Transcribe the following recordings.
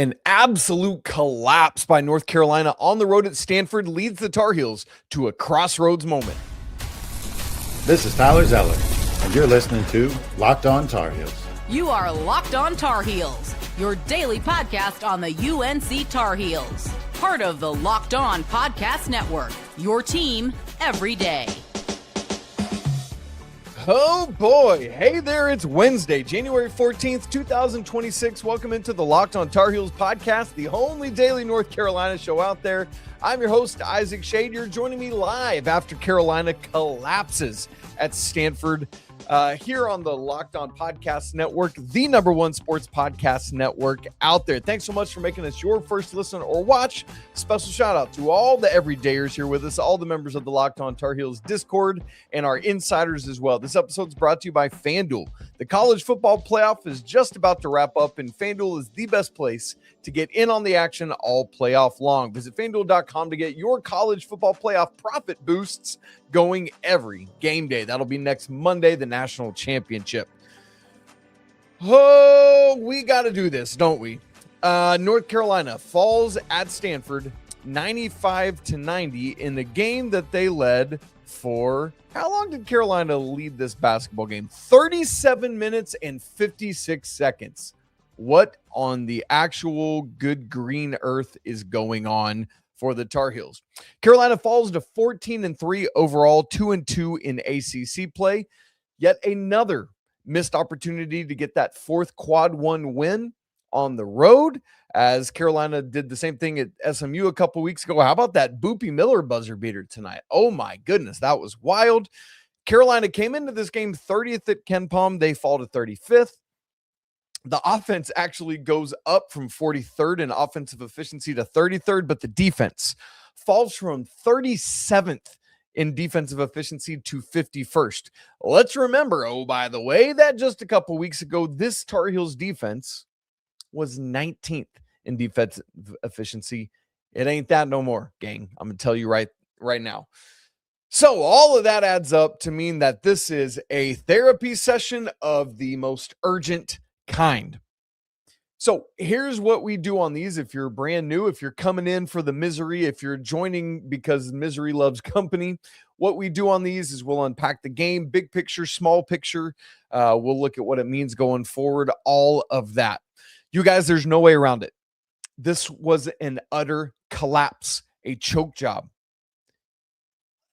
An absolute collapse by North Carolina on the road at Stanford leads the Tar Heels to a crossroads moment. This is Tyler Zeller, and you're listening to Locked On Tar Heels. You are Locked On Tar Heels, your daily podcast on the UNC Tar Heels. Part of the Locked On Podcast Network, your team every day. Oh boy, hey there, it's Wednesday, January 14th, 2026. Welcome into the Locked On Tar Heels podcast, the only daily North Carolina show out there. I'm your host, Isaac Schade. You're joining me live after Carolina collapses at Stanford here on the Locked On Podcast Network, the number one sports podcast network out there. Thanks so much for making us your first listen or watch. Special shout out to all the everydayers here with us, all the members of the Locked On Tar Heels Discord, and our insiders as well. This episode is brought to you by FanDuel. The college football playoff is just about to wrap up, and FanDuel is the best place to get in on the action all playoff long. Visit FanDuel.com to get your college football playoff profit boosts going every game day. That'll be next Monday, the national championship. Oh, we got to do this, don't we? North Carolina falls at Stanford 95-90 in the game that they led for, how long did Carolina lead this basketball game? 37 minutes and 56 seconds. What on the actual good green earth is going on for the Tar Heels? Carolina falls to 14-3 overall, 2-2 in ACC play. Yet another missed opportunity to get that fourth quad one win on the road, as Carolina did the same thing at SMU a couple weeks ago. How about that Boopy Miller buzzer beater tonight? Oh my goodness, that was wild. Carolina came into this game 30th at Ken Palm. They fall to 35th. The offense actually goes up from 43rd in offensive efficiency to 33rd, but the defense falls from 37th in defensive efficiency to 51st. Let's remember, oh, by the way, that just a couple weeks ago, this Tar Heels defense was 19th in defensive efficiency. It ain't that no more, gang. I'm going to tell you right now. So all of that adds up to mean that this is a therapy session of the most urgent kind. So here's what we do on these. If you're brand new, if you're coming in for the misery, if you're joining because misery loves company, what we do on these is we'll unpack the game, big picture, small picture. We'll look at what it means going forward, all of that. You guys, there's no way around it. This was an utter collapse, a choke job.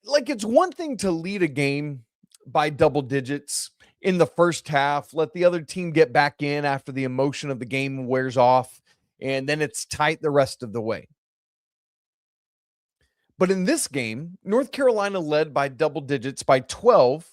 Like, it's one thing to lead a game by double digits in the first half, let the other team get back in after the emotion of the game wears off, and then it's tight the rest of the way. But in this game, North Carolina led by double digits by 12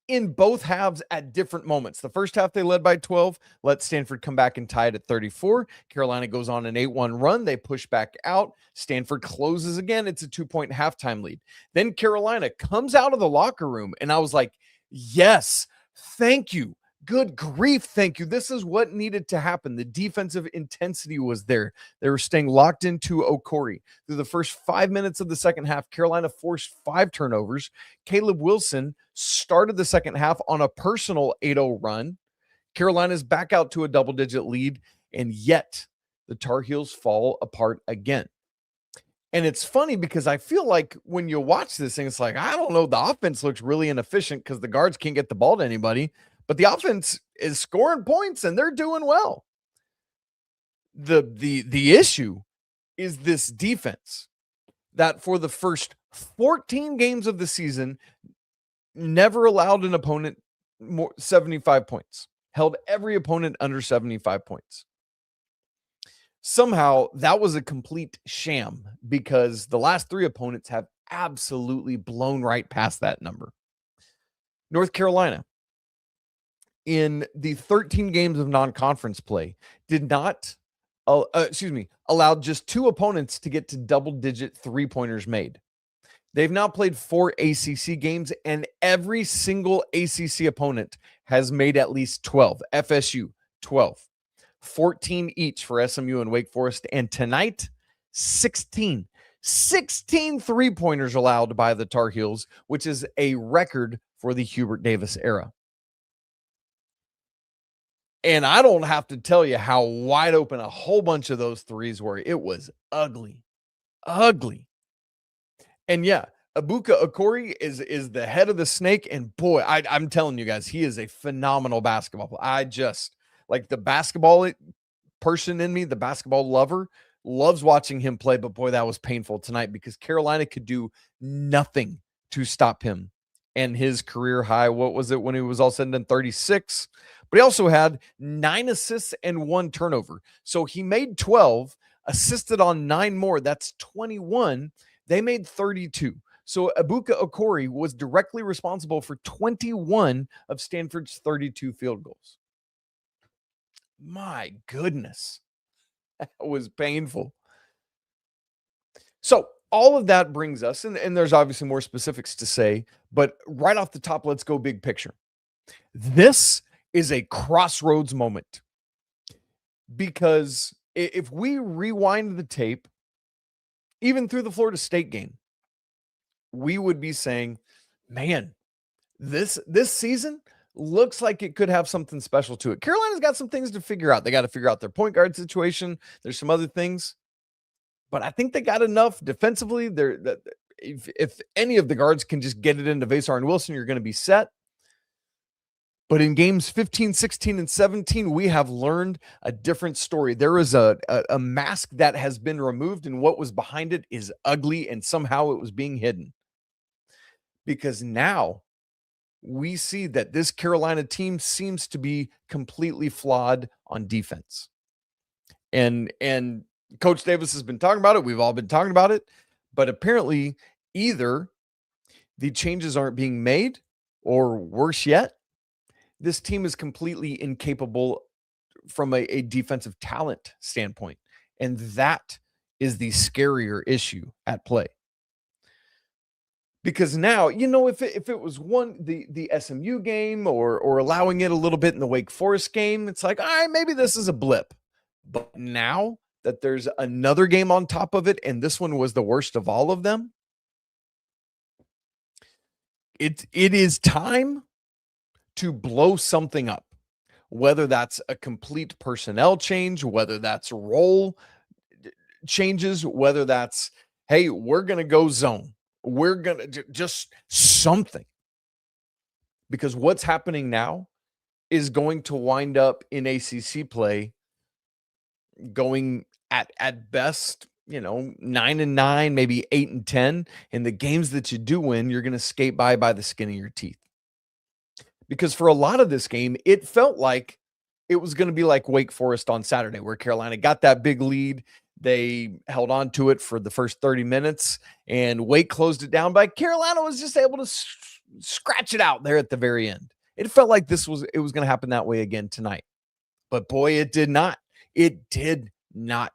in both halves at different moments. The first half they led by 12, let Stanford come back and tie it at 34. Carolina goes on an 8-1 run. They push back out. Stanford closes again. It's a 2-point halftime lead. Then Carolina comes out of the locker room, and I was like, yes, thank you. Good grief, thank you. This is what needed to happen. The defensive intensity was there. They were staying locked into Okorie. Through the first 5 minutes of the second half, Carolina forced 5 turnovers. Caleb Wilson started the second half on a personal 8-0 run. Carolina's back out to a double-digit lead, and yet the Tar Heels fall apart again. And it's funny because I feel like when you watch this thing, it's like, I don't know, the offense looks really inefficient because the guards can't get the ball to anybody, but the offense is scoring points and they're doing well. The issue is this defense that for the first 14 games of the season never allowed an opponent more 75 points, held every opponent under 75 points. Somehow that was a complete sham because the last 3 opponents have absolutely blown right past that number. North Carolina, in the 13 games of non-conference play, did not, allowed just 2 opponents to get to double-digit 3-pointers made. They've now played 4 ACC games, and every single ACC opponent has made at least 12. FSU, 12. 14 each for SMU and Wake Forest. And tonight, 16 3-pointers allowed by the Tar Heels, which is a record for the Hubert Davis era. And I don't have to tell you how wide open a whole bunch of those threes were. It was ugly. And yeah, Ebuka Okorie is the head of the snake. And boy, I'm telling you guys, he is a phenomenal basketball player. I just like the basketball person in me, the basketball lover, loves watching him play. But boy, that was painful tonight because Carolina could do nothing to stop him. And his career high, what was it when he was all said and done? 36. But he also had 9 assists and 1 turnover. So he made 12, assisted on 9 more. That's 21. They made 32. So Ebuka Okorie was directly responsible for 21 of Stanford's 32 field goals. My goodness. That was painful. So all of that brings us, and there's obviously more specifics to say, but right off the top, let's go big picture. This is a crossroads moment because if we rewind the tape, even through the Florida State game, we would be saying, man, this season looks like it could have something special to it. Carolina's got some things to figure out. They got to figure out their point guard situation. There's some other things, but I think they got enough defensively. If any of the guards can just get it into Veesaar and Wilson, you're going to be set. But in games 15, 16, and 17, we have learned a different story. There is a mask that has been removed, and what was behind it is ugly, and somehow it was being hidden. Because now we see that this Carolina team seems to be completely flawed on defense. And Coach Davis has been talking about it. We've all been talking about it. But apparently, either the changes aren't being made, or worse yet, this team is completely incapable from a defensive talent standpoint. And that is the scarier issue at play. Because now, if it was the SMU game or allowing it a little bit in the Wake Forest game, it's like, all right, maybe this is a blip. But now that there's another game on top of it, and this one was the worst of all of them, it is time to blow something up, whether that's a complete personnel change, whether that's role changes, whether that's, hey, we're going to go zone. We're going to just something. Because what's happening now is going to wind up in ACC play going at best, 9-9, maybe 8-10. And the games that you do win, you're going to skate by the skin of your teeth. Because for a lot of this game, it felt like it was going to be like Wake Forest on Saturday, where Carolina got that big lead. They held on to it for the first 30 minutes, and Wake closed it down. But Carolina was just able to scratch it out there at the very end. It felt like it was going to happen that way again tonight. But boy, it did not. It did not.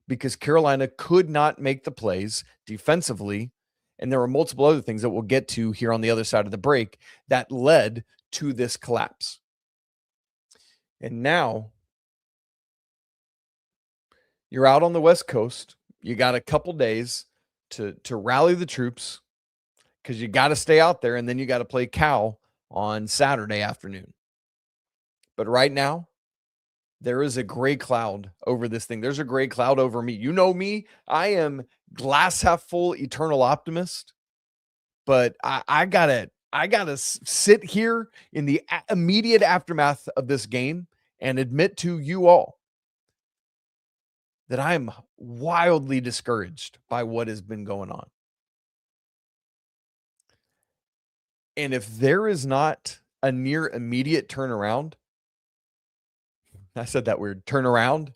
Because Carolina could not make the plays defensively. And there were multiple other things that we'll get to here on the other side of the break that led to this collapse. And now you're out on the West Coast. You got a couple days to rally the troops because you got to stay out there, and then you got to play Cal on Saturday afternoon. But right now, there is a gray cloud over this thing. There's a gray cloud over me. You know me. I am glass half full, eternal optimist. But I gotta sit here in the immediate aftermath of this game and admit to you all that I am wildly discouraged by what has been going on. And if there is not a near immediate turnaround, I said that weird, turnaround.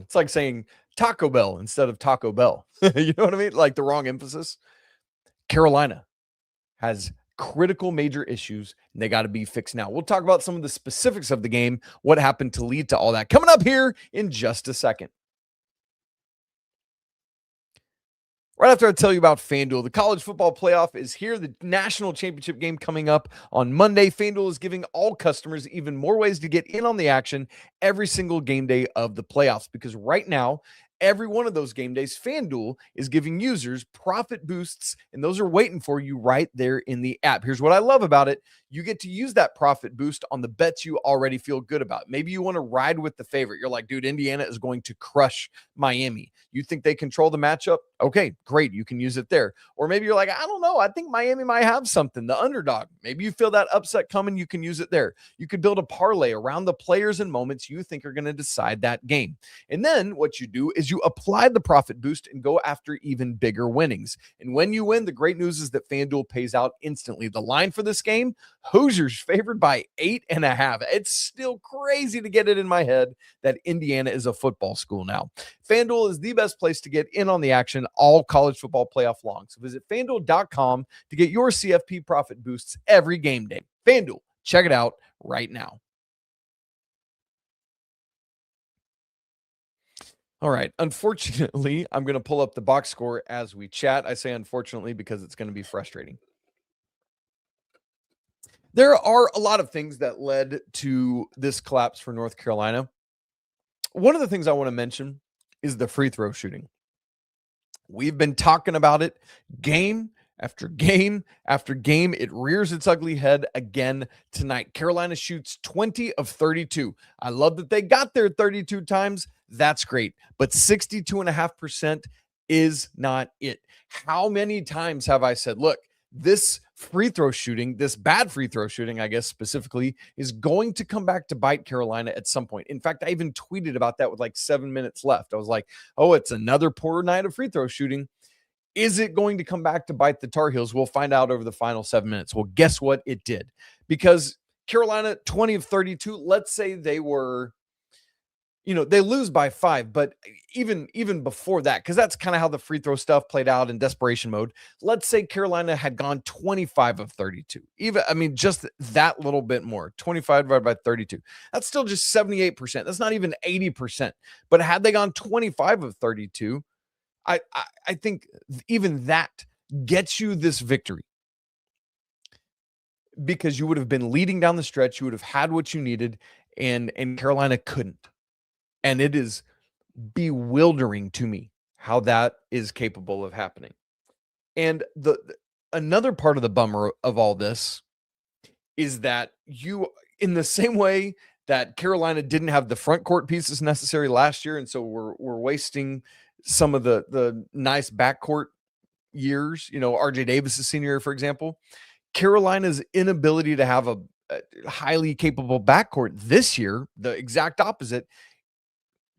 It's like saying Taco Bell instead of Taco Bell. You know what I mean? Like the wrong emphasis. Carolina has critical major issues, and they got to be fixed now. We'll talk about some of the specifics of the game, what happened to lead to all that, coming up here in just a second. Right after I tell you about FanDuel, the college football playoff is here. The national championship game coming up on Monday. FanDuel is giving all customers even more ways to get in on the action every single game day of the playoffs. Because right now, every one of those game days, FanDuel is giving users profit boosts, and those are waiting for you right there in the app. Here's what I love about it. You get to use that profit boost on the bets you already feel good about. Maybe you want to ride with the favorite. You're like, dude, Indiana is going to crush Miami. You think they control the matchup? Okay, great. You can use it there. Or maybe you're like, I don't know. I think Miami might have something, the underdog. Maybe you feel that upset coming. You can use it there. You could build a parlay around the players and moments you think are going to decide that game. And then what you do is you apply the profit boost and go after even bigger winnings. And when you win, the great news is that FanDuel pays out instantly. The line for this game, Hoosiers favored by 8.5. It's still crazy to get it in my head that Indiana is a football school now. FanDuel is the best place to get in on the action all college football playoff long. So visit FanDuel.com to get your CFP profit boosts every game day. FanDuel, check it out right now. All right. Unfortunately, I'm going to pull up the box score as we chat. I say unfortunately because it's going to be frustrating. There are a lot of things that led to this collapse for North Carolina. One of the things I want to mention is the free throw shooting. We've been talking about it game after game after game. It rears its ugly head again tonight. Carolina shoots 20 of 32. I love that they got there 32 times. That's great. But 62.5% is not it. How many times have I said, look, this free throw shooting, this bad free throw shooting, I guess specifically, is going to come back to bite Carolina at some point. In fact, I even tweeted about that with like 7 minutes left. I was like, oh, it's another poor night of free throw shooting. Is it going to come back to bite the Tar Heels? We'll find out over the final 7 minutes. Well, guess what? It did. Because Carolina, 20 of 32, let's say they were, they lose by 5, but even before that, because that's kind of how the free throw stuff played out in desperation mode. Let's say Carolina had gone 25 of 32. Just that little bit more. 25 divided by 32. That's still just 78%. That's not even 80%. But had they gone 25 of 32, I think even that gets you this victory. Because you would have been leading down the stretch. You would have had what you needed, and Carolina couldn't. And it is bewildering to me how that is capable of happening. And another part of the bummer of all this is that in the same way that Carolina didn't have the front court pieces necessary last year, and so we're wasting some of the nice backcourt years, RJ Davis's senior year, for example. Carolina's inability to have a highly capable backcourt this year, the exact opposite,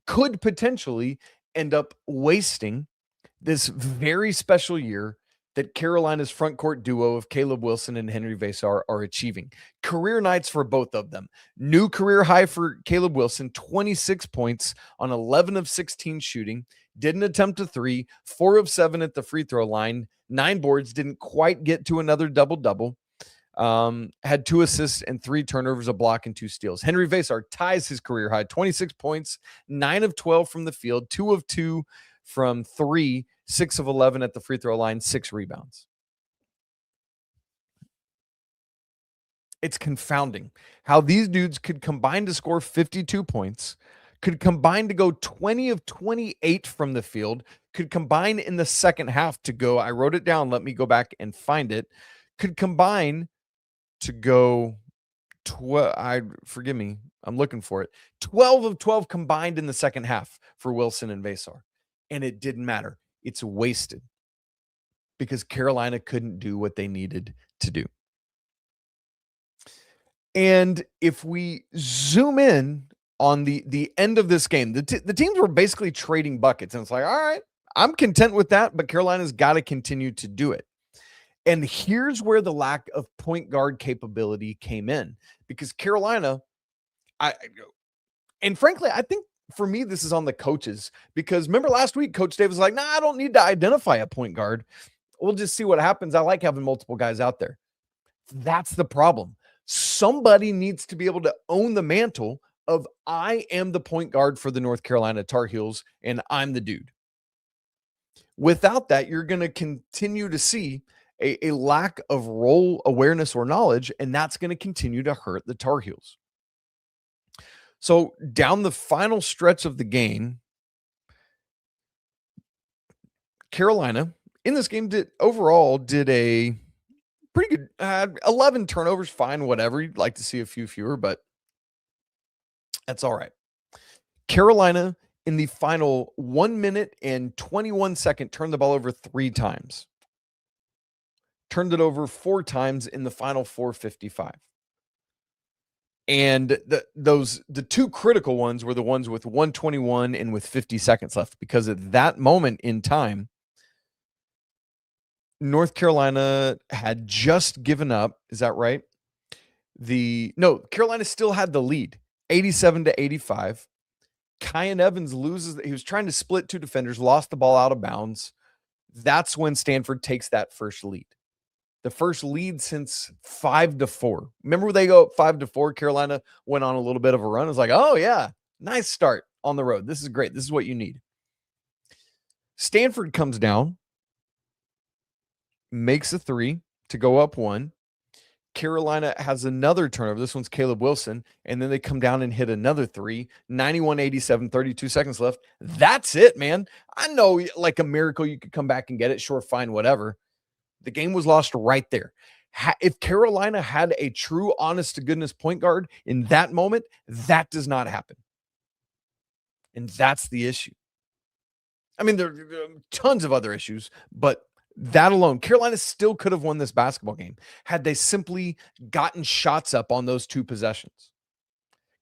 could potentially end up wasting this very special year that Carolina's front court duo of Caleb Wilson and Henry Veesaar are achieving. Career nights for both of them. New career high for Caleb Wilson, 26 points on 11 of 16 shooting. Didn't attempt a 3, 4 of 7 at the free throw line, 9 boards, didn't quite get to another double-double. Had 2 assists and 3 turnovers, a block, and 2 steals. Henry Veesaar ties his career high, 26 points, 9 of 12 from the field, 2 of 2 from 3, 6 of 11 at the free throw line, 6 rebounds. It's confounding how these dudes could combine to score 52 points, could combine to go 20 of 28 from the field, could combine in the second half to go, I wrote it down, let me go back and find it, could combine to go 12, forgive me, I'm looking for it. 12 of 12 combined in the second half for Wilson and Veesaar. And it didn't matter. It's wasted because Carolina couldn't do what they needed to do. And if we zoom in on the end of this game, the teams were basically trading buckets. And it's like, all right, I'm content with that, but Carolina's got to continue to do it. And here's where the lack of point guard capability came in, because Carolina, and frankly, I think for me, this is on the coaches, because remember last week, Coach Dave was like, nah, I don't need to identify a point guard. We'll just see what happens. I like having multiple guys out there. That's the problem. Somebody needs to be able to own the mantle of I am the point guard for the North Carolina Tar Heels, and I'm the dude. Without that, you're going to continue to see a lack of role awareness or knowledge, and that's going to continue to hurt the Tar Heels. So down the final stretch of the game, Carolina in this game did a pretty good 11 turnovers, fine, whatever. You'd like to see a few fewer, but that's all right. Carolina in the final 1 minute and 21 second turned the ball over 3 times. Turned it over 4 times in the final 4:55. And the two critical ones were the ones with 121 and with 50 seconds left, because at that moment in time, North Carolina had just given up. Is that right? Carolina still had the lead, 87-85. Kyan Evans loses. He was trying to split 2 defenders, lost the ball out of bounds. That's when Stanford takes that first lead. The first lead since 5-4. Remember when they go up 5-4? Carolina went on a little bit of a run. It was like, oh yeah, nice start on the road. This is great. This is what you need. Stanford comes down, makes a 3 to go up 1. Carolina has another turnover. This one's Caleb Wilson. And then they come down and hit another 3, 91-87, 32 seconds left. That's it, man. I know, like a miracle, you could come back and get it. Sure, fine, whatever. The game was lost right there. If Carolina had a true, honest-to-goodness point guard in that moment, that does not happen. And that's the issue. I mean, there are tons of other issues, but that alone, Carolina still could have won this basketball game had they simply gotten shots up on those 2 possessions.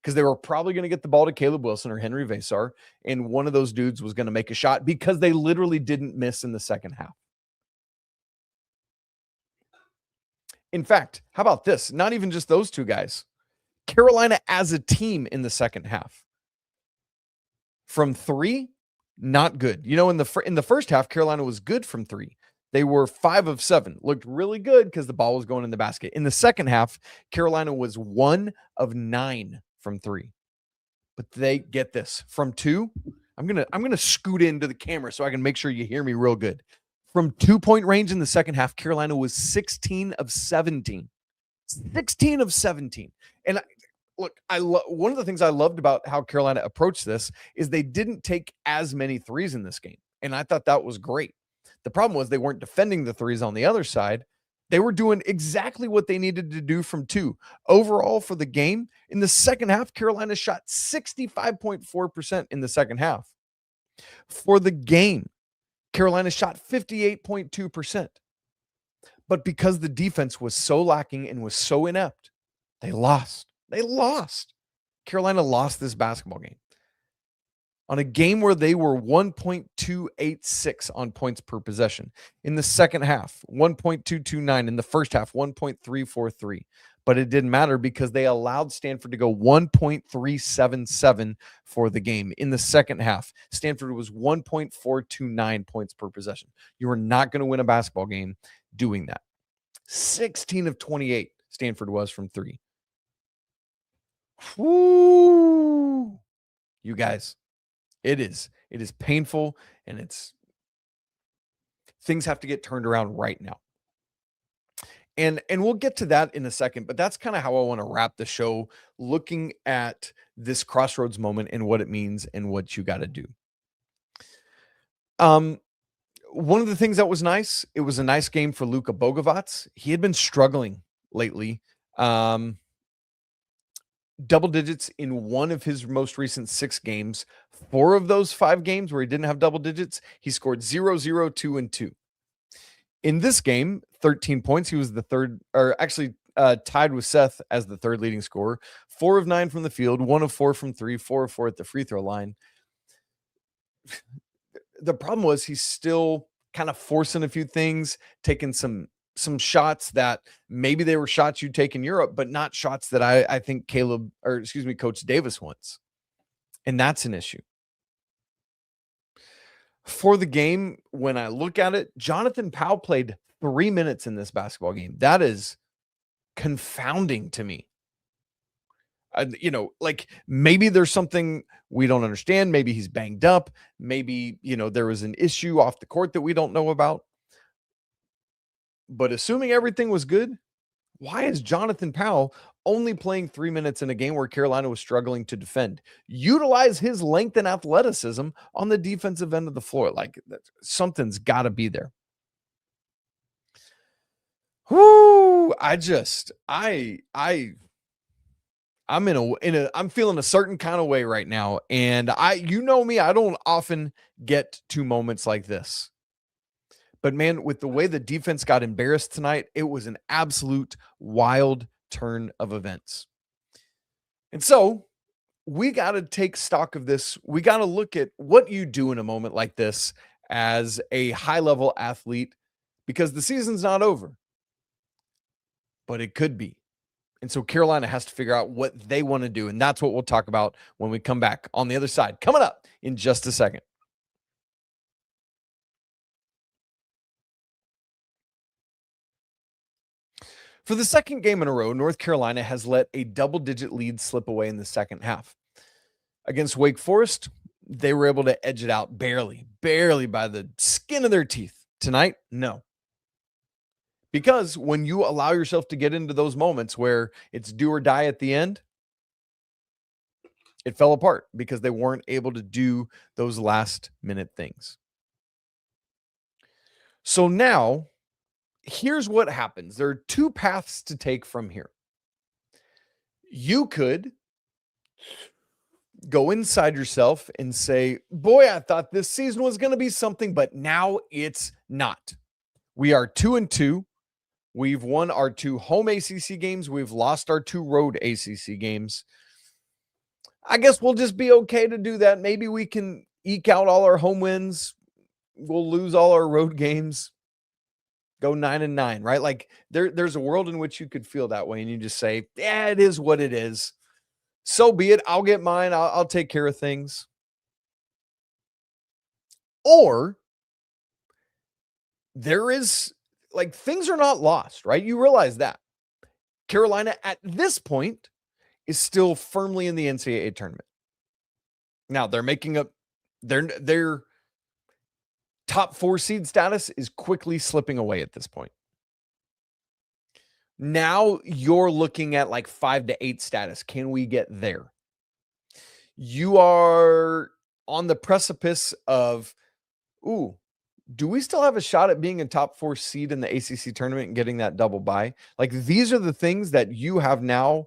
Because they were probably going to get the ball to Caleb Wilson or Henry Veesaar, and one of those dudes was going to make a shot, because they literally didn't miss in the second half. In fact, how about this? Not even just those 2 guys. Carolina as a team in the second half. From 3, not good. You know, in the first half, Carolina was good from 3. They were 5 of 7. Looked really good because the ball was going in the basket. In the second half, Carolina was 1 of 9 from 3. But they get this. From 2, I'm gonna scoot into the camera so I can make sure you hear me real good. From 2-point range in the second half, Carolina was 16 of 17. 16 of 17. And one of the things I loved about how Carolina approached this is they didn't take as many threes in this game. And I thought that was great. The problem was they weren't defending the threes on the other side. They were doing exactly what they needed to do from 2. Overall, for the game, in the second half, Carolina shot 65.4% in the second half. For the game, Carolina shot 58.2%. But because the defense was so lacking and was so inept, they lost. They lost. Carolina lost this basketball game. On a game where they were 1.286 on points per possession. In the second half, 1.229. In the first half, 1.343. But it didn't matter because they allowed Stanford to go 1.377 for the game. In the second half, Stanford was 1.429 points per possession. You are not going to win a basketball game doing that. 16 of 28 Stanford was from 3. Woo! You guys, it is painful, and things have to get turned around right now. And we'll get to that in a second, but that's kind of how I want to wrap the show, looking at this crossroads moment and what it means and what you got to do. One of the things that was nice, it was a nice game for Luka Bogovac. He had been struggling lately. Double digits in one of his most recent 6 games. 4 of those 5 games where he didn't have double digits, he scored 0, 0, 2, and 2. In this game, 13 points. He was the third, or actually tied with Seth as the third leading scorer. 4 of 9 from the field, 1 of 4 from 3, 4 of 4 at the free throw line. The problem was he's still kind of forcing a few things, taking some shots that maybe they were shots you take in Europe, but not shots that I think Coach Davis wants. And that's an issue. For the game, when I look at it, Jonathan Powell played 3 minutes in this basketball game. That is confounding to me. Like maybe there's something we don't understand. Maybe he's banged up. Maybe, there was an issue off the court that we don't know about. But assuming everything was good, why is Jonathan Powell only playing 3 minutes in a game where Carolina was struggling to defend. Utilize his length and athleticism on the defensive end of the floor. Like, something's got to be there. Whoo! I'm feeling a certain kind of way right now. And you know me, I don't often get to moments like this. But man, with the way the defense got embarrassed tonight, it was an absolute wild turn of events. And so we got to take stock of this. We got to look at what you do in a moment like this as a high-level athlete, because the season's not over, but it could be. And so Carolina has to figure out what they want to do. And that's what we'll talk about when we come back on the other side, coming up in just a second. For the second game in a row, North Carolina has let a double-digit lead slip away in the second half. Against Wake Forest, they were able to edge it out barely by the skin of their teeth. Tonight, no. Because when you allow yourself to get into those moments where it's do or die at the end, it fell apart because they weren't able to do those last-minute things. So now, here's what happens. There are two paths to take from here. You could go inside yourself and say, boy, I thought this season was going to be something, but now it's not. We are 2-2. We've won our 2 home ACC games. We've lost our 2 road ACC games. I guess we'll just be okay to do that. Maybe we can eke out all our home wins. We'll lose all our road games. Go 9-9, right? Like there's a world in which you could feel that way and you just say, yeah, it is what it is. So be it. I'll get mine. I'll take care of things. Or there is, like, things are not lost, right? You realize that. Carolina at this point is still firmly in the NCAA tournament. Now they're making up their top 4 seed status is quickly slipping away at this point. Now you're looking at like 5 to 8 status. Can we get there? You are on the precipice of, do we still have a shot at being a top 4 seed in the ACC tournament and getting that double bye? Like, these are the things that you have now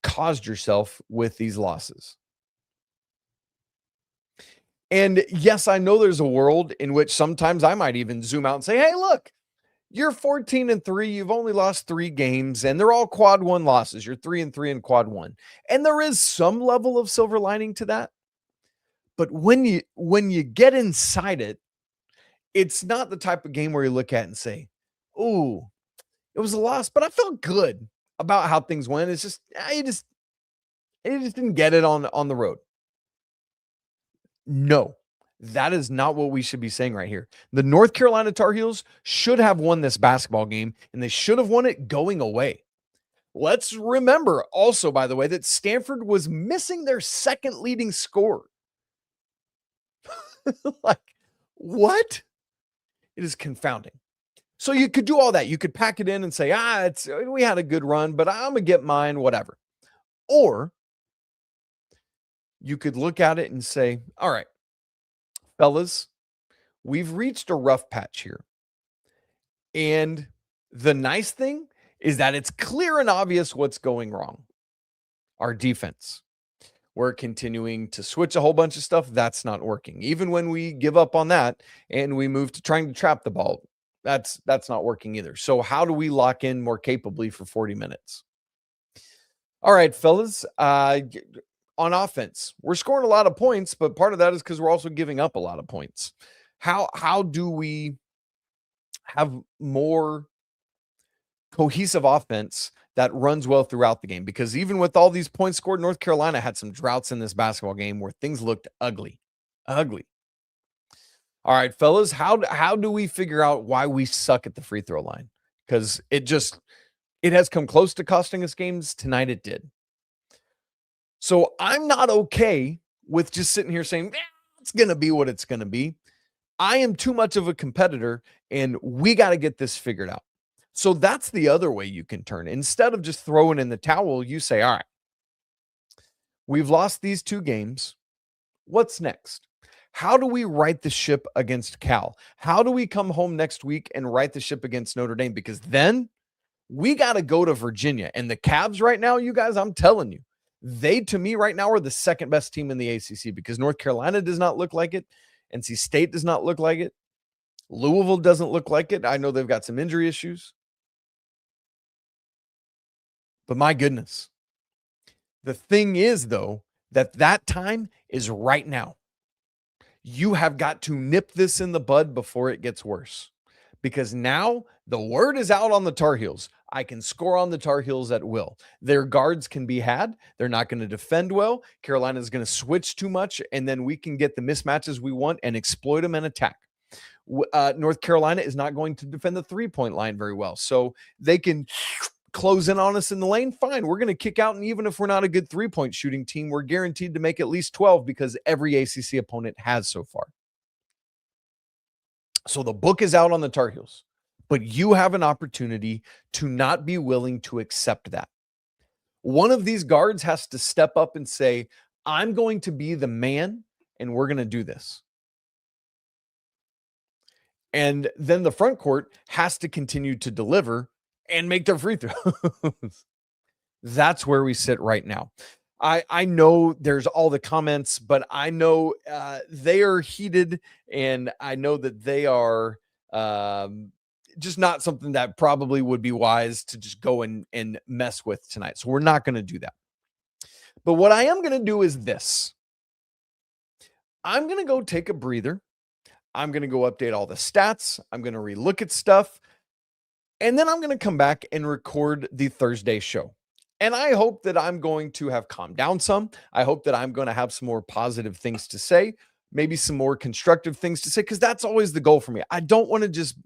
caused yourself with these losses. And yes, I know there's a world in which sometimes I might even zoom out and say, hey, look, you're 14-3. You've only lost 3 games and they're all quad 1 losses. You're 3-3 in quad 1. And there is some level of silver lining to that. But when you get inside it, it's not the type of game where you look at and say, it was a loss, but I felt good about how things went. It's just, you just didn't get it on the road. No, that is not what we should be saying right here. The North Carolina Tar Heels should have won this basketball game, and they should have won it going away. Let's remember also, by the way, that Stanford was missing their second leading scorer. Like, what? It is confounding. So you could do all that. You could pack it in and say, we had a good run, but I'm going to get mine, whatever. Or you could look at it and say, all right, fellas, we've reached a rough patch here. And the nice thing is that it's clear and obvious what's going wrong. Our defense. We're continuing to switch a whole bunch of stuff. That's not working. Even when we give up on that and we move to trying to trap the ball, that's not working either. So how do we lock in more capably for 40 minutes? All right, fellas, on offense, we're scoring a lot of points, but part of that is because we're also giving up a lot of points. How do we have more cohesive offense that runs well throughout the game? Because even with all these points scored, North Carolina had some droughts in this basketball game where things looked ugly. All right, fellas, how do we figure out why we suck at the free throw line? Because it has come close to costing us games. Tonight it did. So I'm not okay with just sitting here saying, it's going to be what it's going to be. I am too much of a competitor, and we got to get this figured out. So that's the other way you can turn. Instead of just throwing in the towel, you say, all right, we've lost these 2 games. What's next? How do we right the ship against Cal? How do we come home next week and right the ship against Notre Dame? Because then we got to go to Virginia. And the Cavs right now, you guys, I'm telling you, they, to me right now, are the second best team in the ACC because North Carolina does not look like it. NC State does not look like it. Louisville doesn't look like it. I know they've got some injury issues. But my goodness. The thing is, though, that time is right now. You have got to nip this in the bud before it gets worse. Because now the word is out on the Tar Heels. I can score on the Tar Heels at will. Their guards can be had. They're not going to defend well. Carolina is going to switch too much, and then we can get the mismatches we want and exploit them and attack. North Carolina is not going to defend the three-point line very well. So they can close in on us in the lane. Fine, we're going to kick out, and even if we're not a good three-point shooting team, we're guaranteed to make at least 12 because every ACC opponent has so far. So the book is out on the Tar Heels, but you have an opportunity to not be willing to accept that. One of these guards has to step up and say, I'm going to be the man, and we're going to do this. And then the front court has to continue to deliver and make their free throws. That's where we sit right now. I know there's all the comments, but I know they are heated, and I know that they are just not something that probably would be wise to just go and mess with tonight. So we're not going to do that. But what I am going to do is this. I'm going to go take a breather. I'm going to go update all the stats. I'm going to relook at stuff. And then I'm going to come back and record the Thursday show. And I hope that I'm going to have calmed down some. I hope that I'm going to have some more positive things to say, maybe some more constructive things to say, because that's always the goal for me. I don't want to just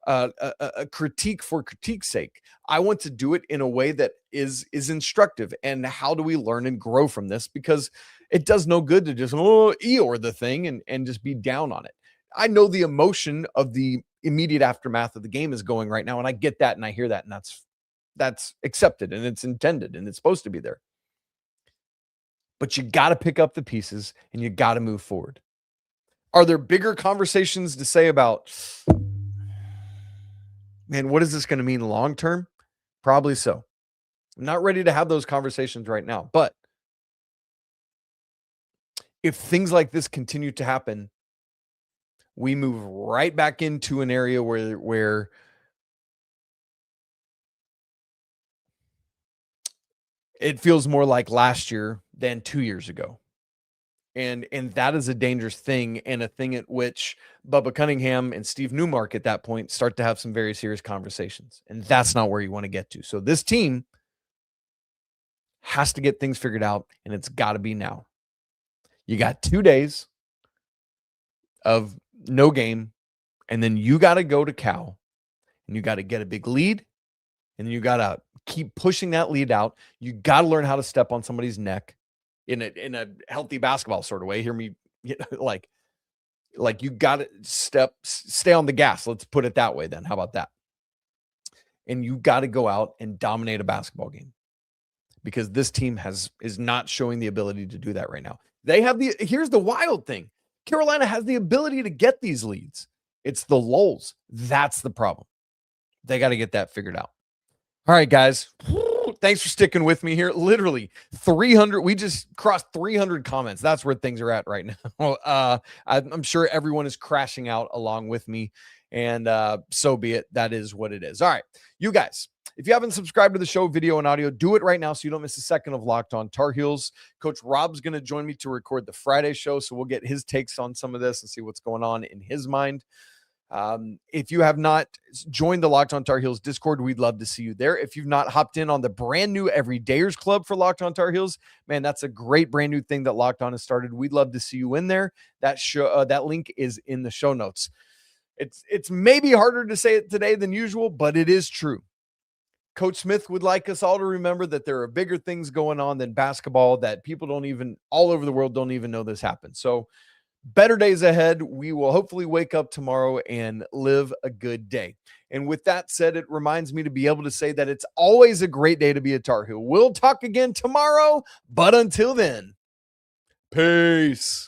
a critique for critique's sake. I want to do it in a way that is instructive. And how do we learn and grow from this? Because it does no good to just Eeyore the thing and just be down on it. I know the emotion of the immediate aftermath of the game is going right now, and I get that and I hear that, and that's accepted and it's intended and it's supposed to be there. But you got to pick up the pieces and you got to move forward. Are there bigger conversations to say about, man, what is this going to mean long term? Probably so. I'm not ready to have those conversations right now, but if things like this continue to happen, we move right back into an area where it feels more like last year than 2 years ago. And that is a dangerous thing, and a thing at which Bubba Cunningham and Steve Newmark at that point start to have some very serious conversations. And that's not where you want to get to. So this team has to get things figured out, and it's got to be now. You got 2 days of no game, and then you got to go to Cal, and you got to get a big lead, and you got to keep pushing that lead out. You got to learn how to step on somebody's neck in a healthy basketball sort of way. Hear me, like you got to stay on the gas. Let's put it that way then. How about that? And you got to go out and dominate a basketball game, because this team is not showing the ability to do that right now. Here's the wild thing. Carolina has the ability to get these leads. It's the lulls. That's the problem. They got to get that figured out. All right, guys. Thanks for sticking with me here. Literally 300. We just crossed 300 comments. That's where things are at right now. I'm sure everyone is crashing out along with me, and so be it. That is what it is. All right, you guys, if you haven't subscribed to the show, video and audio, do it right now so you don't miss a second of Locked On Tar Heels. Coach Rob's going to join me to record the Friday show, so we'll get his takes on some of this and see what's going on in his mind. If you have not joined the Locked On Tar Heels Discord, we'd love to see you there. If you've not hopped in on the brand new Everydayers Club for Locked On Tar Heels, man, that's a great brand new thing that Locked On has started. We'd love to see you in there. That link is in the show notes. It's maybe harder to say it today than usual, but it is true. Coach Smith would like us all to remember that there are bigger things going on than basketball, that people all over the world don't even know this happened. So better days ahead. We will hopefully wake up tomorrow and live a good day. And with that said, it reminds me to be able to say that it's always a great day to be a Tar Heel. We'll talk again tomorrow, but until then, peace.